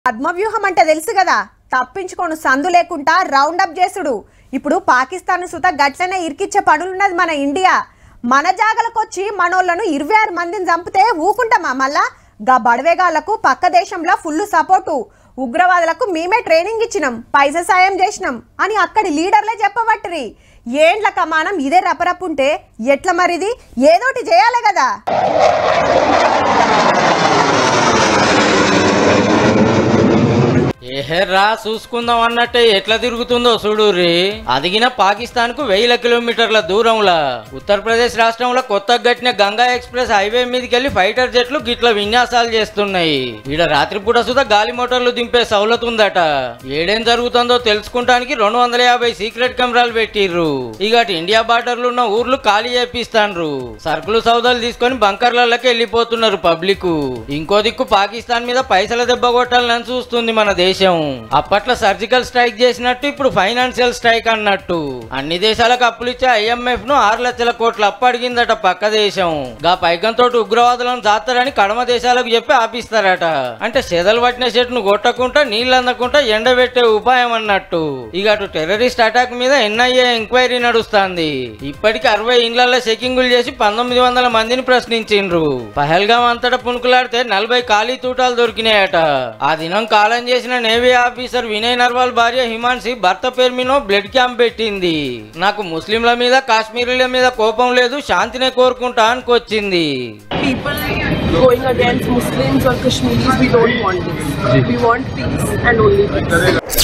పద్మవ్యూహం అంటే తెలుసు కదా, తప్పించుకోను సందు లేకుండా రౌండ్ అప్ చేసుడు. ఇప్పుడు పాకిస్తాన్ సుత గట్లనే ఇరికిచ్చే పనులున్నది మన ఇండియా. మన జాగలకొచ్చి మనోళ్ళను 26 మందిని చంపితే ఊకుంటామా? మళ్ళా గా బడవేగాళ్లకు పక్క దేశంలో ఫుల్ సపోర్టు. ఉగ్రవాదులకు మేమే ట్రైనింగ్ ఇచ్చినాం, పైసా సాయం చేసినాం అని అక్కడి లీడర్లే చెప్పబట్టిరి. ఏండ్ల కమానం ఇదే రపరపుంటే ఎట్లా మరిది? ఏదోటి చేయాలి కదా. ఏహెర్రా చూసుకుందాం అన్నట్టే ఎట్లా తిరుగుతుందో చూడుర్రి. అదిగిన పాకిస్తాన్ కు 1000 కిలోమీటర్ల దూరంలో ఉత్తరప్రదేశ్ రాష్ట్రంలో కొత్త గట్టిన గంగా ఎక్స్ప్రెస్ హైవే మీదకెళ్లి ఫైటర్ జెట్లు గిట్ల విన్యాసాలు చేస్తున్నాయి. ఈడ రాత్రిపూట సుధా గాలి మోటార్లు దింపే సౌలత్ ఉందట. ఏడేం జరుగుతుందో తెలుసుకుంటానికి 250 సీక్రెట్ కెమెరాలు పెట్టిర్రు. ఇక ఇండియా బార్డర్లు ఉన్న ఊర్లు ఖాళీ చేపిస్తాన్రు. సరుకులు సౌదాలు తీసుకొని బంకర్లకి వెళ్ళిపోతున్నారు పబ్లిక్. ఇంకో దిక్కు పాకిస్తాన్ మీద పైసల దెబ్బ కొట్టాలని చూస్తుంది మన దేశం. అప్పట్లో సర్జికల్ స్ట్రైక్ చేసినట్టు ఇప్పుడు ఫైనాన్షియల్ స్ట్రైక్ అన్నట్టు అన్ని దేశాలకు అప్పులు ఇచ్చే IMF ను 6 లక్షల కోట్ల అప్పు అడిగిందట పక్క దేశం. గా పైకంతో ఉగ్రవాదులను జాతారని కడమ దేశాలకు చెప్పి ఆపిస్తారట. అంటే సెదలు పట్టిన చెట్టును కొట్టకుండా నీళ్ళు అందకుండా ఎండబెట్టే ఉపాయం అన్నట్టు. ఇక అటు టెర్రరిస్ట్ అటాక్ మీద NIA ఎంక్వైరీ నడుస్తుంది. ఇప్పటికి 60 ఇండ్లలో చెకింగులు చేసి 1900 మందిని ప్రశ్నించిండ్రు. పహల్గాం అంతటా పుణుకులాడితే 40 ఖాళీ తూటాలు దొరికినాయట. ఆ దినం కాలం చేసిన నేవీ ఆఫీసర్ వినయ్ నర్వాల్ భార్య హిమాన్సి భర్త పేరు మీద బ్లడ్ క్యాంప్ పెట్టింది. నాకు ముస్లింల మీద కాశ్మీరీల మీద కోపం లేదు, శాంతినే కోరుకుంటా అనుకొచ్చింది. People going against Muslims or Kashmiris, we don't want this. We want peace and only peace.